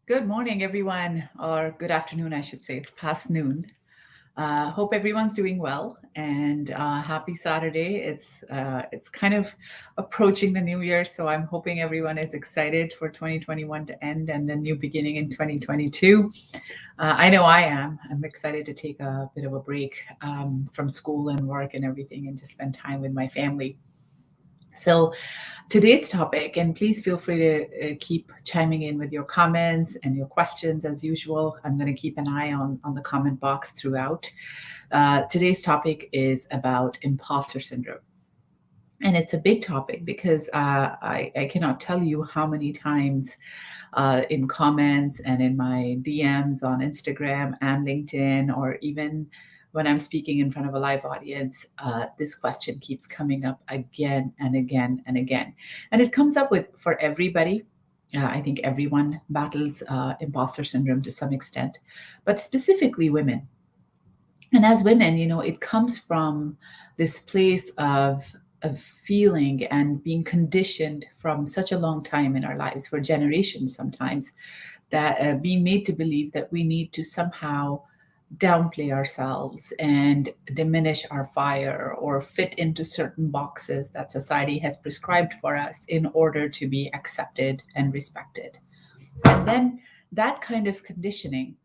Good morning, everyone, or good afternoon, I should say. It's past noon. Hope everyone's doing well, and happy Saturday. It's kind of approaching the new year, so I'm hoping everyone is excited for 2021 to end and the new beginning in 2022. I know I am. I'm excited to take a bit of a break from school and work and everything, and just spend time with my family. So, today's topic, and please feel free to keep chiming in with your comments and your questions as usual. I'm going to keep an eye on the comment box throughout. Today's topic is about imposter syndrome. And it's a big topic because I cannot tell you how many times in comments and in my DMs on Instagram and LinkedIn, or even when I'm speaking in front of a live audience, this question keeps coming up again and again and again. And it comes up with for everybody. I think everyone battles imposter syndrome to some extent, but specifically women. And as women, it comes from this place of feeling and being conditioned from such a long time in our lives, for generations sometimes, that being made to believe that we need to somehow downplay ourselves and diminish our fire or fit into certain boxes that society has prescribed for us in order to be accepted and respected. And then that kind of conditioning,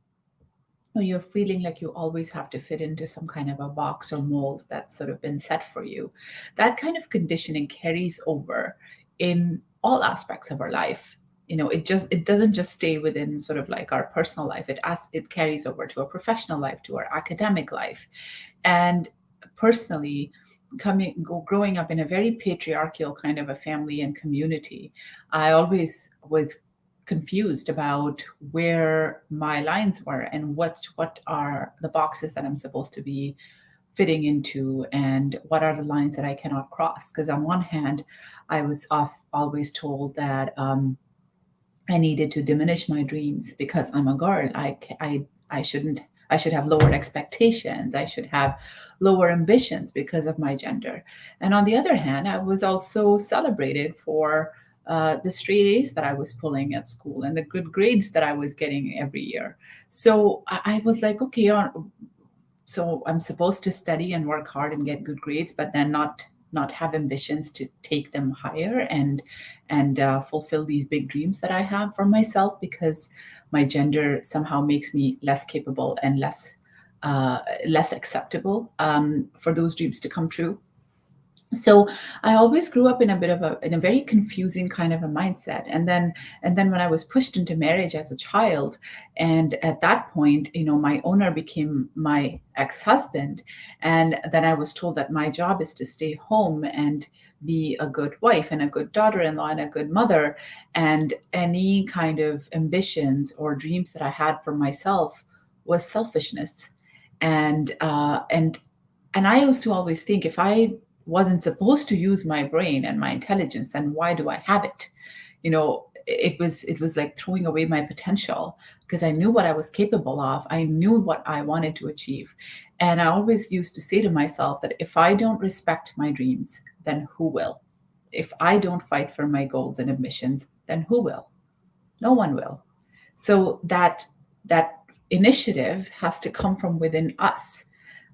or you're feeling like you always have to fit into some kind of a box or mold that's sort of been set for you, that kind of conditioning carries over in all aspects of our life. It doesn't just stay within sort of like our personal life. It carries over to our professional life, to our academic life. And personally, growing up in a very patriarchal kind of a family and community, I always was confused about where my lines were and what are the boxes that I'm supposed to be fitting into, and what are the lines that I cannot cross. Because on one hand, I was always told that I needed to diminish my dreams because I'm a girl. I shouldn't. I should have lowered expectations. I should have lower ambitions because of my gender. And on the other hand, I was also celebrated for the straight A's that I was pulling at school and the good grades that I was getting every year. So I was like, okay, so I'm supposed to study and work hard and get good grades, but then not have ambitions to take them higher and fulfill these big dreams that I have for myself, because my gender somehow makes me less capable and less acceptable for those dreams to come true. So I always grew up in a very confusing kind of a mindset. And then when I was pushed into marriage as a child, and at that point, my owner became my ex-husband. And then I was told that my job is to stay home and be a good wife and a good daughter-in-law and a good mother. And any kind of ambitions or dreams that I had for myself was selfishness. And I used to always think, if I wasn't supposed to use my brain and my intelligence, then why do I have it? It was like throwing away my potential, because I knew what I was capable of. I knew what I wanted to achieve. And I always used to say to myself that if I don't respect my dreams, then who will? If I don't fight for my goals and ambitions, then who will? No one will. So that initiative has to come from within us.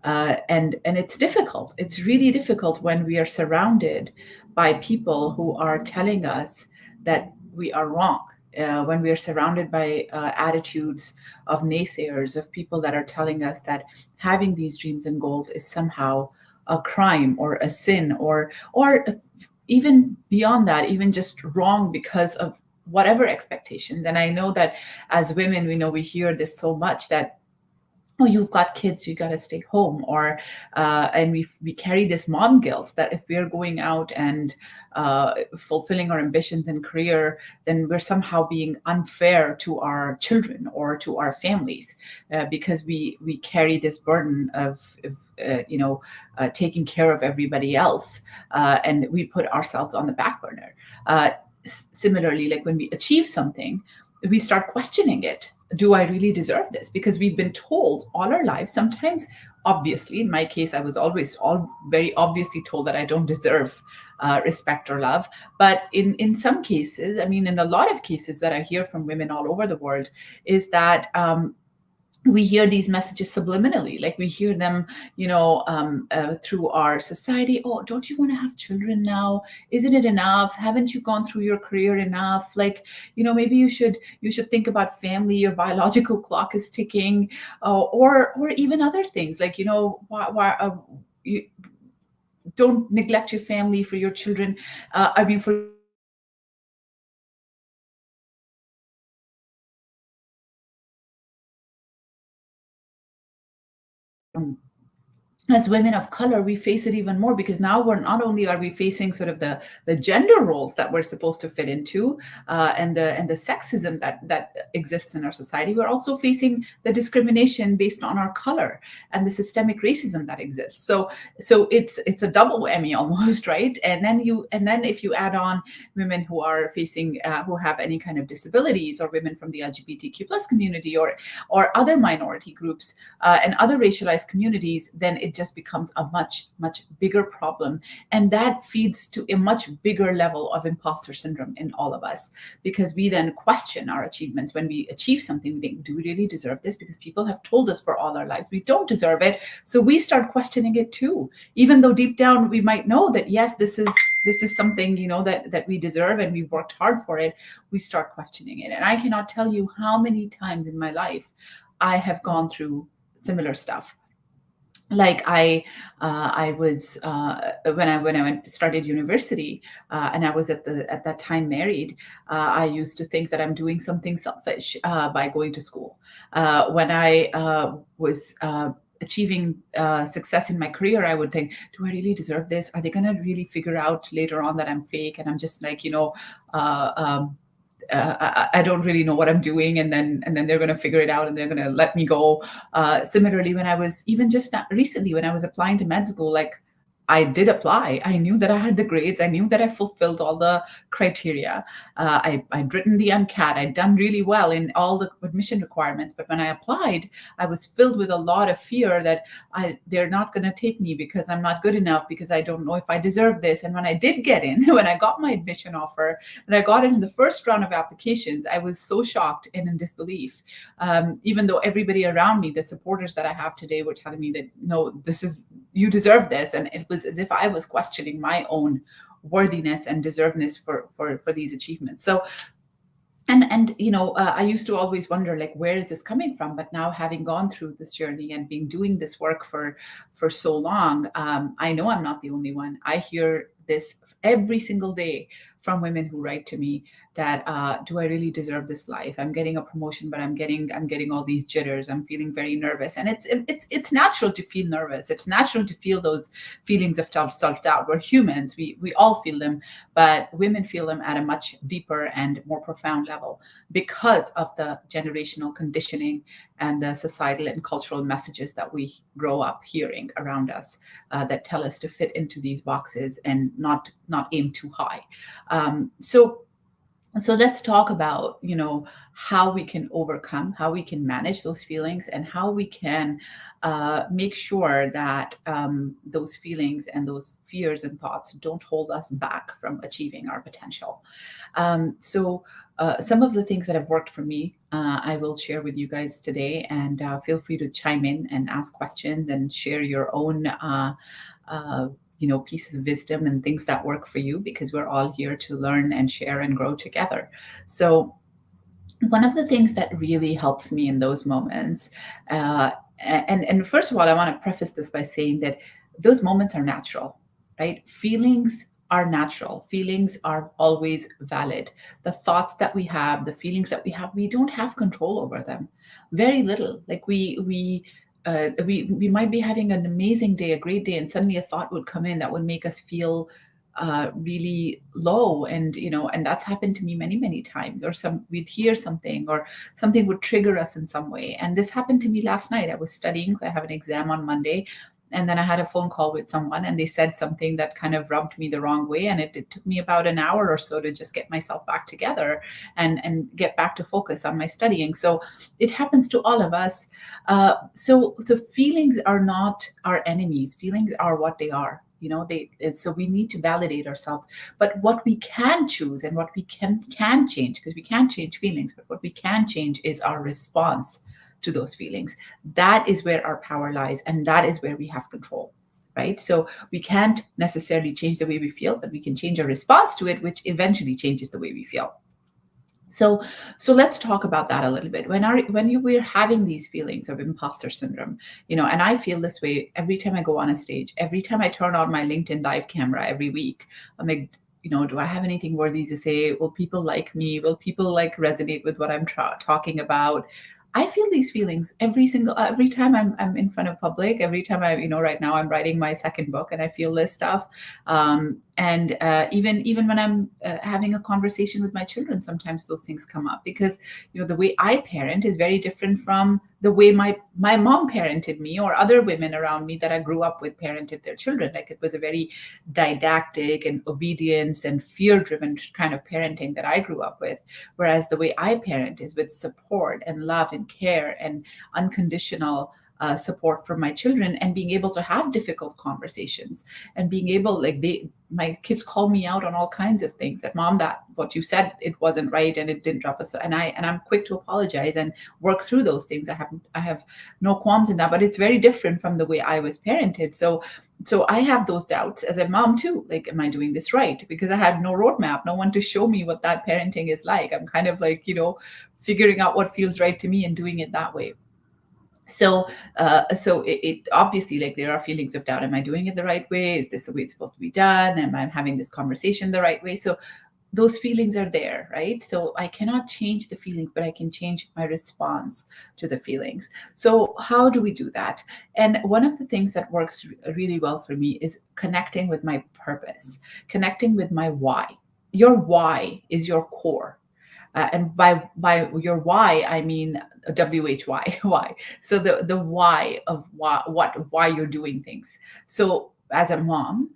And it's difficult. It's really difficult when we are surrounded by people who are telling us that we are wrong. When we are surrounded by attitudes of naysayers, of people that are telling us that having these dreams and goals is somehow a crime or a sin, or even beyond that, even just wrong because of whatever expectations. And I know that as women, we hear this so much, that, oh, you've got kids, you got to stay home, or and we carry this mom guilt that if we're going out and fulfilling our ambitions and career, then we're somehow being unfair to our children or to our families, because we carry this burden of taking care of everybody else, and we put ourselves on the back burner. Similarly, like when we achieve something, we start questioning it. do I really deserve this? Because we've been told all our lives, sometimes, obviously, in my case, I was always all very obviously told that I don't deserve respect or love. But in some cases, I mean, in a lot of cases that I hear from women all over the world, is that we hear these messages subliminally, like we hear them, through our society. Oh, don't you want to have children now? Isn't it enough? Haven't you gone through your career enough? Like, maybe you should think about family. Your biological clock is ticking. Or even other things like, why you don't neglect your family for your children. I mean, for as women of color, we face it even more, because now we're not only are we facing sort of the gender roles that we're supposed to fit into, and the sexism that exists in our society. We're also facing the discrimination based on our color and the systemic racism that exists. So it's a double whammy almost, right? And then if you add on women who are facing who have any kind of disabilities, or women from the LGBTQ plus community, or other minority groups, and other racialized communities, then it just becomes a much, much bigger problem. And that feeds to a much bigger level of imposter syndrome in all of us, because we then question our achievements. When we achieve something, we think, do we really deserve this? Because people have told us for all our lives we don't deserve it. So we start questioning it too, even though deep down we might know that, yes, this is something, that we deserve, and we've worked hard for it. We start questioning it. And I cannot tell you how many times in my life I have gone through similar stuff. Like I was when I went started university, and I was at that time married. I used to think that I'm doing something selfish by going to school. When I was achieving success in my career, I would think, do I really deserve this? Are they going to really figure out later on that I'm fake and I'm just like, uh, um, I don't really know what I'm doing, and then they're going to figure it out and they're going to let me go. Similarly, when I was even just not, recently when I was applying to med school, like I did apply. I knew that I had the grades. I knew that I fulfilled all the criteria. I'd written the MCAT. I'd done really well in all the admission requirements. But when I applied, I was filled with a lot of fear that they're not going to take me because I'm not good enough, because I don't know if I deserve this. And when I did get in, when I got my admission offer and I got in the first round of applications, I was so shocked and in disbelief. Even though everybody around me, the supporters that I have today, were telling me that, no, you deserve this. And it was as if I was questioning my own worthiness and deservedness for these achievements. So, and I used to always wonder, like, where is this coming from? But now, having gone through this journey and being doing this work for so long, I know I'm not the only one. I hear this every single day from women who write to me that, do I really deserve this life? I'm getting a promotion, but I'm getting all these jitters. I'm feeling very nervous. And it's natural to feel nervous. It's natural to feel those feelings of self-doubt. We're humans. We all feel them, but women feel them at a much deeper and more profound level, because of the generational conditioning and the societal and cultural messages that we grow up hearing around us, that tell us to fit into these boxes and not aim too high. So let's talk about, how we can overcome, how we can manage those feelings, and how we can make sure that those feelings and those fears and thoughts don't hold us back from achieving our potential. Some of the things that have worked for me, I will share with you guys today, and feel free to chime in and ask questions and share your own uh, pieces of wisdom and things that work for you, because we're all here to learn and share and grow together. So one of the things that really helps me in those moments, and first of all, I want to preface this by saying that those moments are natural, right? Feelings are natural. Feelings are always valid. The thoughts that we have, the feelings that we have, we don't have control over them. Very little. Like we might be having an amazing day, a great day, and suddenly a thought would come in that would make us feel really low. And and that's happened to me many, many times. Or we'd hear something, or something would trigger us in some way. And this happened to me last night. I was studying. I have an exam on Monday, And then I had a phone call with someone, and they said something that kind of rubbed me the wrong way. And it took me about an hour or so to just get myself back together and get back to focus on my studying. So it happens to all of us. So the feelings are not our enemies. Feelings are what they are. So we need to validate ourselves. But what we can choose and what we can change, because we can't change feelings, but what we can change is our response to those feelings. That is where our power lies, and that is where we have control, right? So we can't necessarily change the way we feel, but we can change our response to it, which eventually changes the way we feel. So let's talk about that a little bit. We're having these feelings of imposter syndrome, and I feel this way every time I go on a stage, every time I turn on my LinkedIn live camera every week. I'm like, do I have anything worthy to say? Will people like me? Will people resonate with what I'm talking about? I feel these feelings every time I'm in front of public. Every time right now I'm writing my second book, and I feel this stuff. And even when I'm having a conversation with my children, sometimes those things come up, because the way I parent is very different from the way my mom parented me, or other women around me that I grew up with parented their children. Like, it was a very didactic and obedience and fear driven kind of parenting that I grew up with. Whereas the way I parent is with support and love and care and unconditional support for my children, and being able to have difficult conversations, and being able, my kids call me out on all kinds of things, that mom, that what you said, it wasn't right, and it didn't drop us, and I'm quick to apologize and work through those things. I have no qualms in that, but it's very different from the way I was parented. So I have those doubts as a mom too. Like, am I doing this right? Because I had no roadmap, no one to show me what that parenting is like. I'm kind of figuring out what feels right to me and doing it that way. So it obviously, there are feelings of doubt. Am I doing it the right way? Is this the way it's supposed to be done? Am I having this conversation the right way? So those feelings are there, right? So I cannot change the feelings, but I can change my response to the feelings. So how do we do that? And one of the things that works really well for me is connecting with my purpose, connecting with my why. Your why is your core. And by your why, I mean WHY, why. So the why of why you're doing things. So as a mom,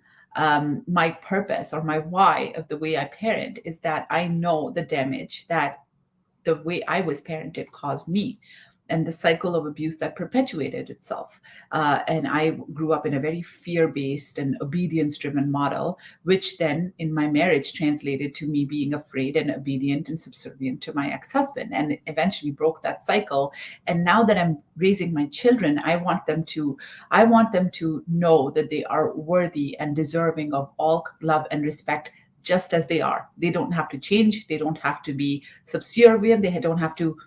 my purpose, or my why of the way I parent, is that I know the damage that the way I was parented caused me, and the cycle of abuse that perpetuated itself. And I grew up in a very fear based and obedience driven model, which then in my marriage translated to me being afraid and obedient and subservient to my ex husband, and eventually broke that cycle. And now that I'm raising my children, I want them to know that they are worthy and deserving of all love and respect, just as they are. They don't have to change. They don't have to be subservient. They don't have to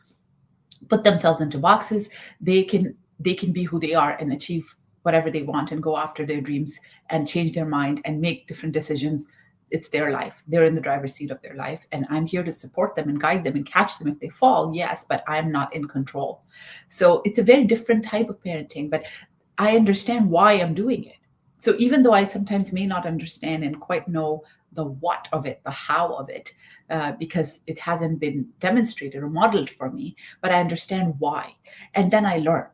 put themselves into boxes. They can be who they are and achieve whatever they want, and go after their dreams and change their mind and make different decisions. It's their life. They're in the driver's seat of their life, and I'm here to support them and guide them and catch them if they fall, yes, but I'm not in control. So it's a very different type of parenting, but I understand why I'm doing it. So even though I sometimes may not understand and quite know the what of it, the how of it, because it hasn't been demonstrated or modeled for me, but I understand why. And then I learn.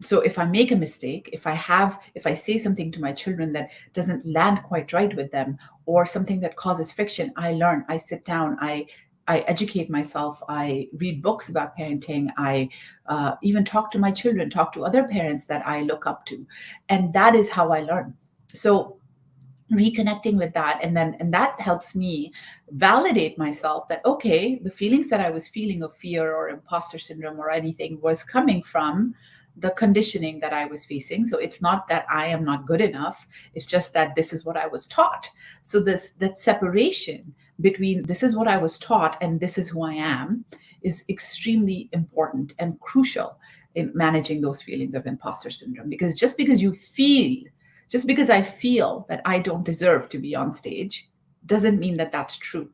So if I make a mistake, if I say something to my children that doesn't land quite right with them, or something that causes friction, I learn. I sit down. I educate myself. I read books about parenting. I even talk to my children, talk to other parents that I look up to, and that is how I learn. So reconnecting with that, and that helps me validate myself that, okay, the feelings that I was feeling of fear or imposter syndrome or anything was coming from the conditioning that I was facing. So it's not that I am not good enough, it's just that this is what I was taught. So that separation between this is what I was taught and this is who I am is extremely important and crucial in managing those feelings of imposter syndrome. Because just because I feel that I don't deserve to be on stage doesn't mean that that's true.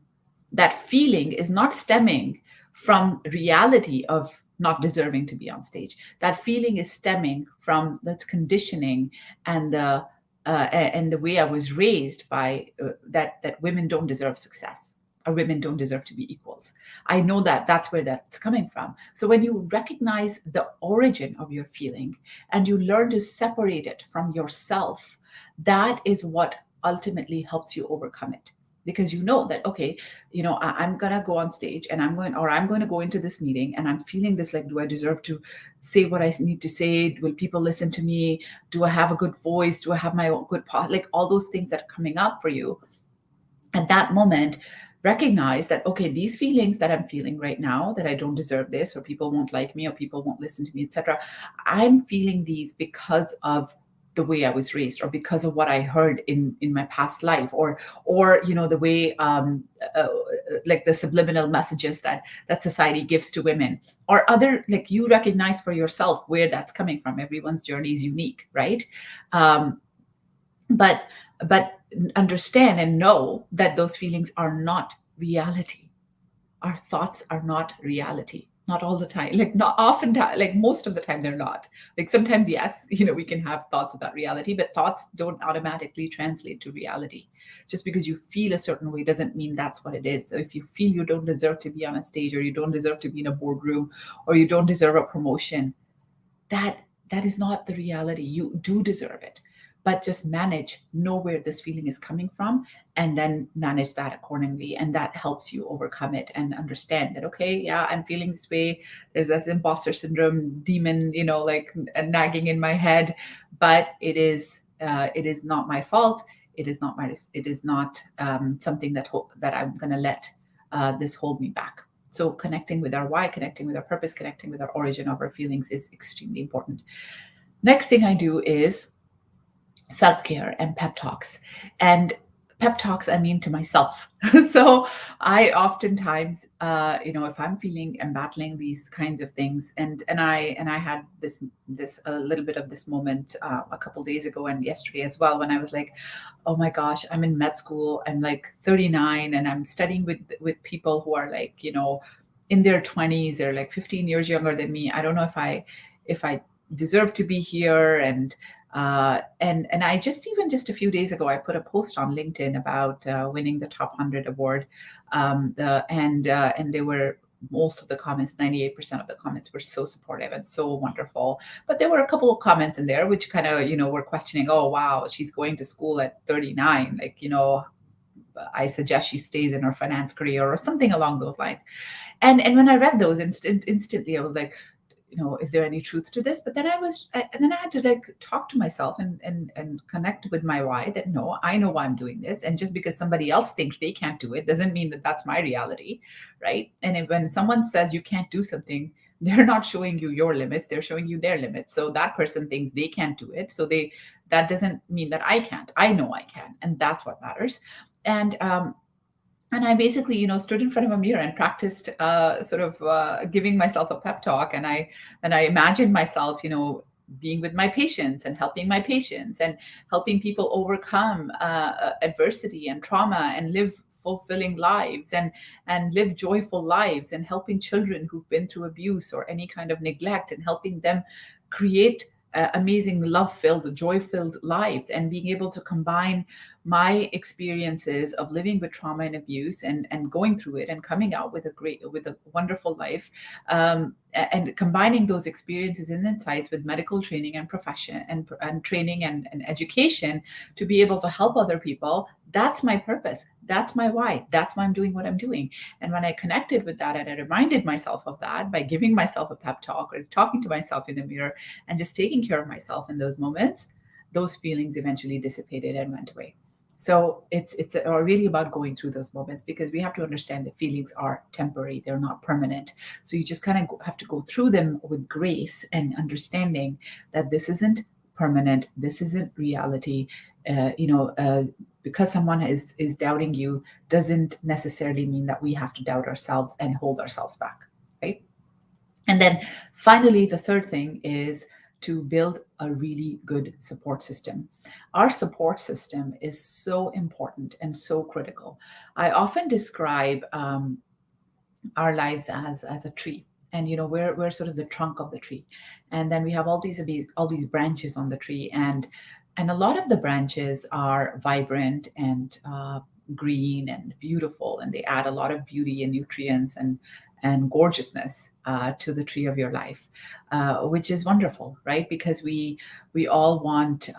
That feeling is not stemming from reality of not deserving to be on stage. That feeling is stemming from the conditioning and the way I was raised by that women don't deserve success. or women don't deserve to be equals. I know that that's where that's coming from. So when you recognize the origin of your feeling and you learn to separate it from yourself, that is what ultimately helps you overcome it. Because you know that, okay, I'm gonna go on stage and I'm going to go into this meeting and I'm feeling this, like, do I deserve to say what I need to say? Will people listen to me? Do I have a good voice? Do I have my own good part? Like, all those things that are coming up for you at that moment, recognize that, okay, these feelings that I'm feeling right now, that I don't deserve this, or people won't like me, or people won't listen to me, etc., I'm feeling these because of the way I was raised, or because of what I heard in my past life, or the way like the subliminal messages that society gives to women, or other, like, you recognize for yourself where that's coming from. Everyone's journey is unique, right? um, but but understand and know that those feelings are not reality. Our thoughts are not reality, not all the time, like, not often, like most of the time they're not. Like, sometimes, yes, we can have thoughts about reality, but thoughts don't automatically translate to reality. Just because you feel a certain way doesn't mean that's what it is. So if you feel you don't deserve to be on a stage, or you don't deserve to be in a boardroom, or you don't deserve a promotion, that is not the reality. You do deserve it. But just know where this feeling is coming from, and then manage that accordingly. And that helps you overcome it and understand that, okay, yeah, I'm feeling this way. There's this imposter syndrome demon, like, nagging in my head, but it is not my fault. It is not something that I'm going to let this hold me back. So connecting with our why, connecting with our purpose, connecting with our origin of our feelings is extremely important. Next thing I do is self-care and pep talks. And pep talks, I mean, to myself. So I oftentimes, if I'm battling these kinds of things, and I had this a little bit of this moment a couple days ago and yesterday as well, when I was like, oh my gosh, I'm in med school. I'm like 39, and I'm studying with people who are, like, in their 20s. They're like 15 years younger than me. I don't know if I deserve to be here. And I just a few days ago, I put a post on LinkedIn about winning the top 100 award. And they were, most of the comments, 98% of the comments, were so supportive and so wonderful. But there were a couple of comments in there which kind of, were questioning, oh, wow, she's going to school at 39. Like, I suggest she stays in her finance career, or something along those lines. And when I read those, instantly I was like, is there any truth to this? But then I had to, like, talk to myself and connect with my why, that no, I know why I'm doing this. And just because somebody else thinks they can't do it doesn't mean that that's my reality, right? And when someone says you can't do something, they're not showing you your limits, they're showing you their limits. So that person thinks they can't do it. So that doesn't mean that I can't. I know I can, and that's what matters. And I basically, stood in front of a mirror and practiced sort of giving myself a pep talk. And I imagined myself, being with my patients and helping people overcome adversity and trauma, and live fulfilling lives, and live joyful lives, and helping children who've been through abuse or any kind of neglect, and helping them create amazing love-filled, joy-filled lives, and being able to combine my experiences of living with trauma and abuse, and going through it and coming out with a wonderful life, and combining those experiences and insights with medical training and profession, and training and education, to be able to help other people. That's my purpose. That's my why. That's why I'm doing what I'm doing. And when I connected with that, and I reminded myself of that by giving myself a pep talk, or talking to myself in the mirror, and just taking care of myself in those moments, those feelings eventually dissipated and went away. So it's really about going through those moments, because we have to understand that feelings are temporary, they're not permanent. So you just kind of have to go through them with grace, and understanding that this isn't permanent, this isn't reality. Because someone is doubting you doesn't necessarily mean that we have to doubt ourselves and hold ourselves back, right? And then finally, the third thing is to build a really good support system. Our support system is so important and so critical. I often describe our lives as a tree. And we're sort of the trunk of the tree, and then we have all these branches on the tree, and a lot of the branches are vibrant and green and beautiful, and they add a lot of beauty and nutrients and gorgeousness to the tree of your life, which is wonderful, right? Because we all want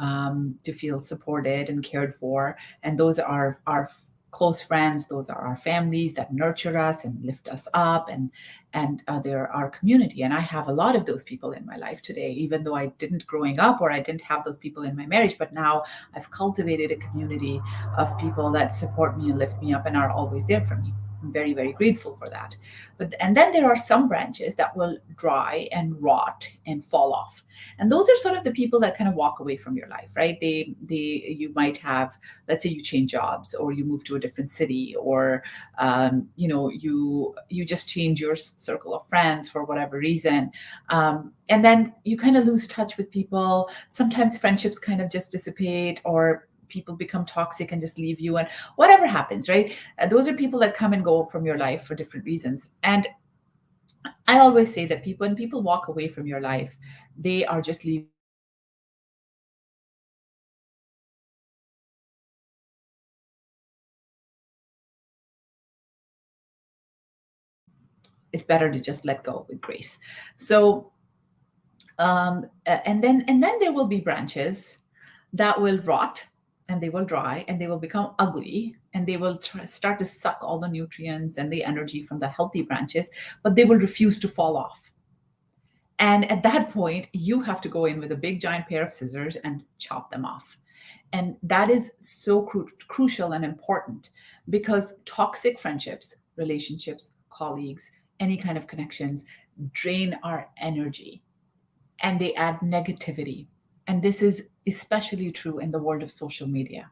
to feel supported and cared for, and those are our close friends, those are our families that nurture us and lift us up, and they're our community. And I have a lot of those people in my life today, even though I didn't growing up, or I didn't have those people in my marriage, but now I've cultivated a community of people that support me and lift me up and are always there for me. I'm very, very grateful for that. But and then there are some branches that will dry and rot and fall off. And those are sort of the people that kind of walk away from your life, right? They you might have, let's say you change jobs, or you move to a different city, or you just change your circle of friends for whatever reason, and then you kind of lose touch with people. Sometimes friendships kind of just dissipate, or people become toxic and just leave you, and whatever happens, right? Those are people that come and go from your life for different reasons. And I always say that people, when people walk away from your life, they are just leaving you with a bad energy. And it's better to just let go with grace. So and then there will be branches that will rot, and they will dry, and they will become ugly, and they will start to suck all the nutrients and the energy from the healthy branches, but they will refuse to fall off. And at that point, you have to go in with a big giant pair of scissors and chop them off. And that is so crucial and important, because toxic friendships, relationships, colleagues, any kind of connections drain our energy, and they add negativity. And this is especially true in the world of social media.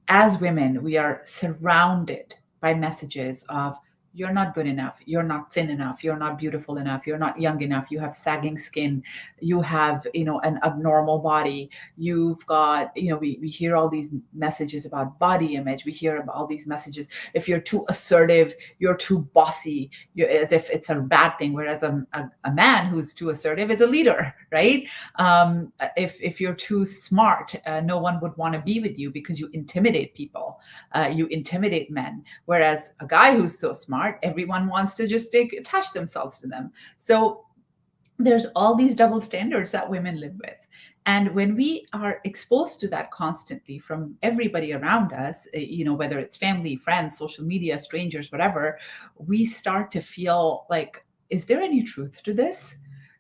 As women, we are surrounded by messages of, you're not good enough, you're not thin enough, you're not beautiful enough, you're not young enough, you have sagging skin, you have, an abnormal body, you've got, we hear all these messages about body image, we hear about all these messages, if you're too assertive, you're too bossy, as if it's a bad thing, whereas a man who's too assertive is a leader, right? If you're too smart, no one would want to be with you because you intimidate people, you intimidate men. Whereas a guy who's so smart, everyone wants to just attach themselves to them. So there's all these double standards that women live with. And when we are exposed to that constantly from everybody around us, whether it's family, friends, social media, strangers, whatever, we start to feel like, is there any truth to this?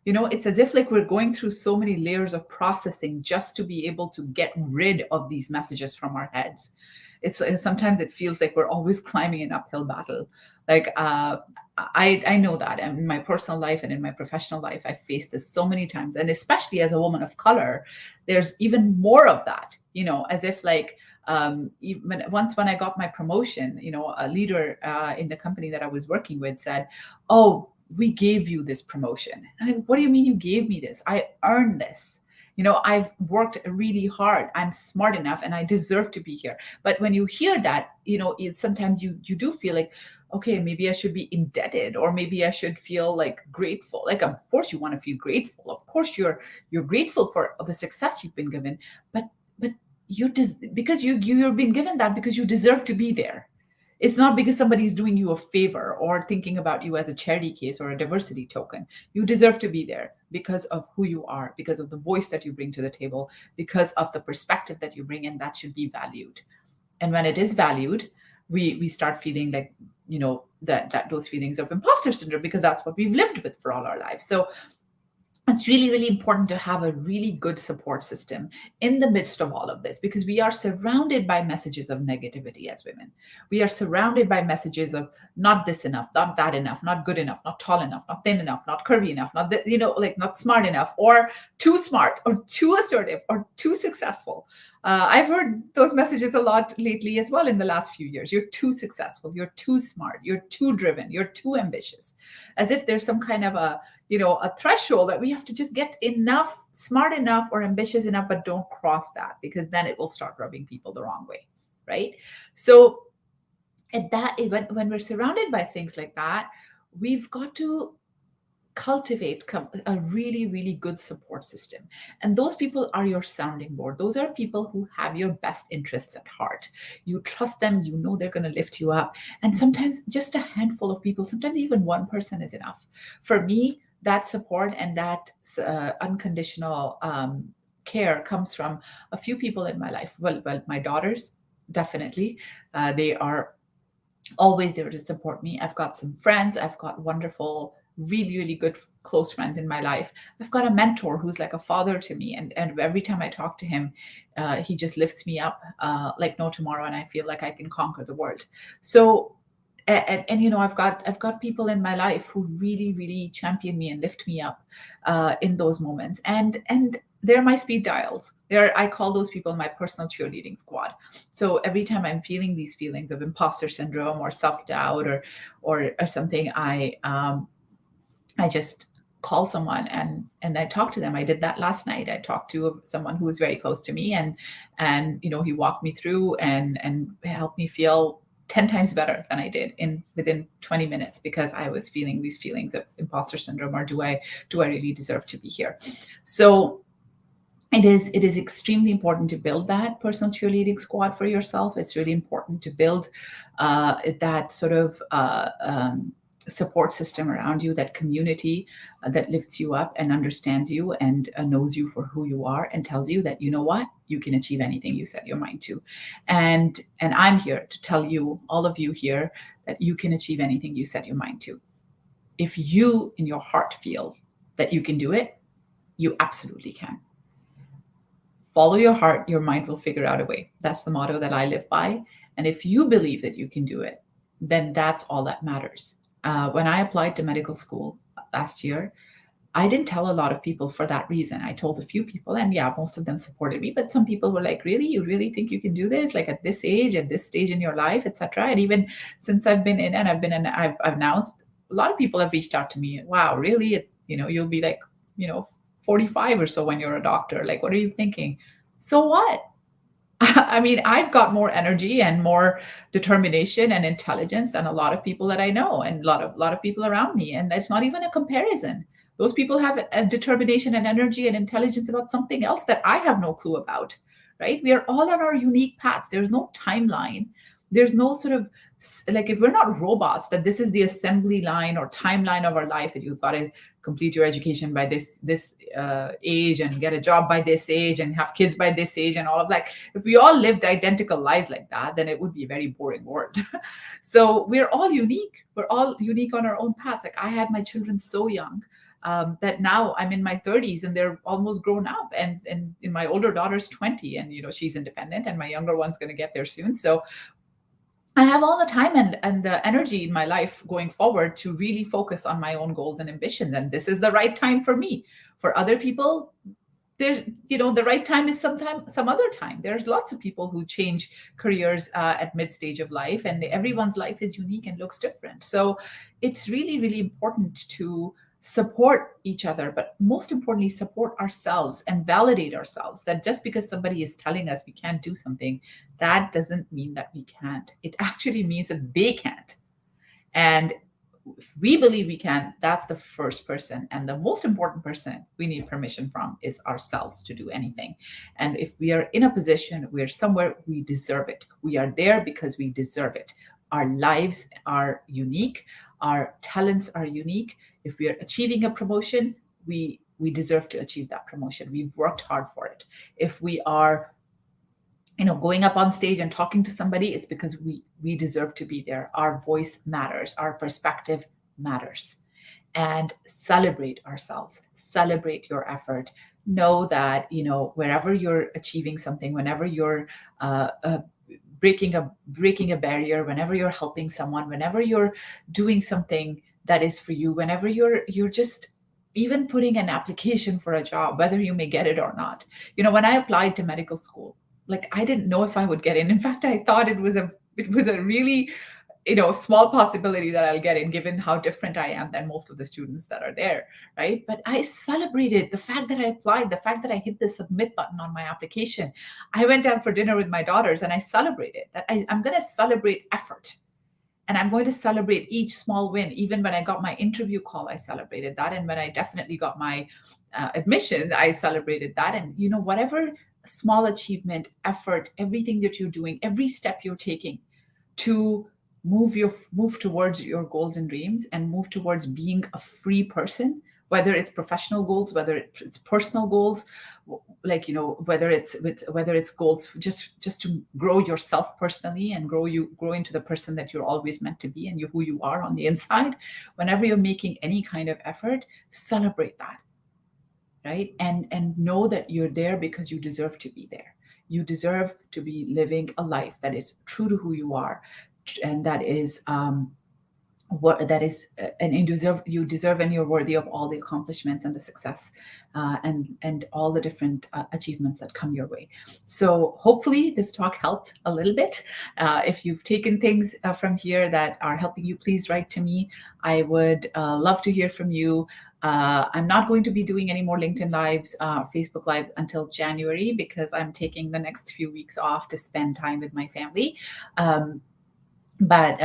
It's as if like we're going through so many layers of processing just to be able to get rid of these messages from our heads. It's sometimes it feels like we're always climbing an uphill battle. Like I know that in my personal life and in my professional life, I've faced this so many times, and especially as a woman of color, there's even more of that. As if like even once when I got my promotion, a leader in the company that I was working with said, "Oh, we gave you this promotion." And what do you mean you gave me this? I earned this. I've worked really hard. I'm smart enough and I deserve to be here. But when you hear that, sometimes you do feel like, okay, maybe I should be indebted, or maybe I should feel like grateful. Like, of course you want to feel grateful. Of course you're grateful for the success you've been given, but because you're being given that because you deserve to be there. It's not because somebody's doing you a favor or thinking about you as a charity case or a diversity token. You deserve to be there because of who you are, because of the voice that you bring to the table, because of the perspective that you bring, and that should be valued. And when it is valued, we start feeling like, that those feelings of imposter syndrome, because that's what we've lived with for all our lives. So it's really, really important to have a really good support system in the midst of all of this, because we are surrounded by messages of negativity as women. We are surrounded by messages of not this enough, not that enough, not good enough, not tall enough, not thin enough, not curvy enough, not like not smart enough, or too smart, or too assertive, or too successful. I've heard those messages a lot lately as well in the last few years. You're too successful, you're too smart, you're too driven, you're too ambitious, as if there's some kind of a threshold that we have to just get enough, smart enough, or ambitious enough, but don't cross that, because then it will start rubbing people the wrong way, right? So at that, when we're surrounded by things like that, we've got to cultivate a really, really good support system. And those people are your sounding board. Those are people who have your best interests at heart. You trust them, you know they're going to lift you up. And sometimes just a handful of people, sometimes even one person is enough. For me, that support and that unconditional care comes from a few people in my life. Well, my daughters, definitely. They are always there to support me. I've got some friends. I've got wonderful, really, really good close friends in my life. I've got a mentor who's like a father to me, and every time I talk to him, he just lifts me up like no tomorrow, and I feel like I can conquer the world. So. And you know, I've got people in my life who really, really champion me and lift me up in those moments. And they're my speed dials. I call those people my personal cheerleading squad. So every time I'm feeling these feelings of imposter syndrome or self-doubt or something, I just call someone and I talk to them. I did that last night. I talked to someone who was very close to me, and you know, he walked me through and helped me feel 10 times better than I did in within 20 minutes, because I was feeling these feelings of imposter syndrome, or do I really deserve to be here? So it is extremely important to build that personal cheerleading squad for yourself. It's really important to build that sort of support system around you, that community that lifts you up and understands you and knows you for who you are and tells you that, you know what, you can achieve anything you set your mind to. And I'm here to tell you, all of you here, that you can achieve anything you set your mind to. If you in your heart feel that you can do it, you absolutely can. Follow your heart, your mind will figure out a way. That's the motto that I live by. And if you believe that you can do it, then that's all that matters. When I applied to medical school last year, I didn't tell a lot of people for that reason. I told a few people, and yeah, most of them supported me. But some people were like, "Really, you really think you can do this? Like at this age, at this stage in your life, etc." And even since I've been in, and I've announced, a lot of people have reached out to me. Wow, really? You know, you'll be like, you know, 45 or so when you're a doctor. Like, what are you thinking? So what? I mean, I've got more energy and more determination and intelligence than a lot of people that I know, and a lot of people around me, and that's not even a comparison. Those people have a determination and energy and intelligence about something else that I have no clue about, right? We are all on our unique paths. There's no timeline. There's no sort of like, if we're not robots, that this is the assembly line or timeline of our life, that you've got to complete your education by this age and get a job by this age and have kids by this age and all of that. If we all lived identical lives like that, then it would be a very boring world. So we're all unique. We're all unique on our own paths. Like, I had my children so young, that now I'm in my 30s and they're almost grown up, and in my older daughter's 20, and you know, she's independent, and my younger one's going to get there soon. So I have all the time and the energy in my life going forward to really focus on my own goals and ambitions. And this is the right time for me. For other people, there's, you know, the right time is sometime some other time. There's lots of people who change careers at mid stage of life, and everyone's life is unique and looks different. So it's really, really important to support each other, but most importantly, support ourselves and validate ourselves. That just because somebody is telling us we can't do something, that doesn't mean that we can't. It actually means that they can't. And if we believe we can, that's the first person and the most important person we need permission from is ourselves to do anything. And if we are in a position, we're somewhere, we deserve it. We are there because we deserve it. Our lives are unique. Our talents are unique. If we are achieving a promotion, we deserve to achieve that promotion. We've worked hard for it. If we are, you know, going up on stage and talking to somebody, it's because we deserve to be there. Our voice matters, our perspective matters. And celebrate ourselves, celebrate your effort. Know that, you know, wherever you're achieving something, whenever you're breaking a barrier, whenever you're helping someone, whenever you're doing something that is for you, whenever you're just even putting an application for a job, whether you may get it or not. You know, when I applied to medical school, like, I didn't know if I would get in. In fact, I thought it was a really, you know, small possibility that I'll get in, given how different I am than most of the students that are there, right? But I celebrated the fact that I applied, the fact that I hit the submit button on my application. I went out for dinner with my daughters and I celebrated that. I'm going to celebrate effort. And I'm going to celebrate each small win. Even when I got my interview call, I celebrated that. And when I definitely got my admission, I celebrated that. And, whatever small achievement, effort, everything that you're doing, every step you're taking to move towards your goals and dreams and move towards being a free person, whether it's professional goals, whether it's personal goals, like whether it's goals just to grow yourself personally and grow into the person that you're always meant to be and who you are on the inside. Whenever you're making any kind of effort, celebrate that, right? And know that you're there because you deserve to be there. You deserve to be living a life that is true to who you are, and that is what that is and you deserve and you're worthy of all the accomplishments and the success, and all the different achievements that come your way. So hopefully this talk helped a little bit. If you've taken things from here that are helping you, please write to me. I would love to hear from you. I'm not going to be doing any more LinkedIn lives, Facebook lives until January, because I'm taking the next few weeks off to spend time with my family. But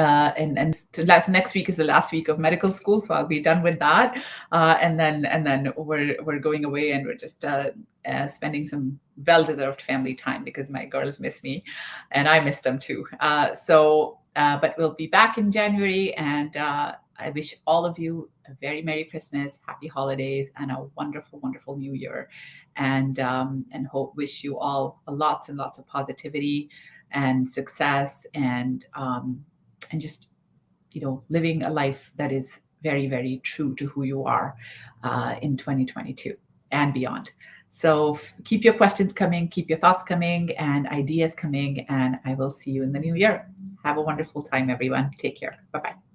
next week is the last week of medical school, so I'll be done with that, and then we're going away, and we're just spending some well-deserved family time, because my girls miss me and I miss them too. But we'll be back in January, and I wish all of you a very Merry Christmas, Happy Holidays, and a wonderful, wonderful New Year, and wish you all lots and lots of positivity and success, and just living a life that is very, very true to who you are in 2022 and beyond. So keep your questions coming, keep your thoughts coming, and ideas coming, and I will see you in the new year. Have a wonderful time, everyone. Take care. Bye-bye.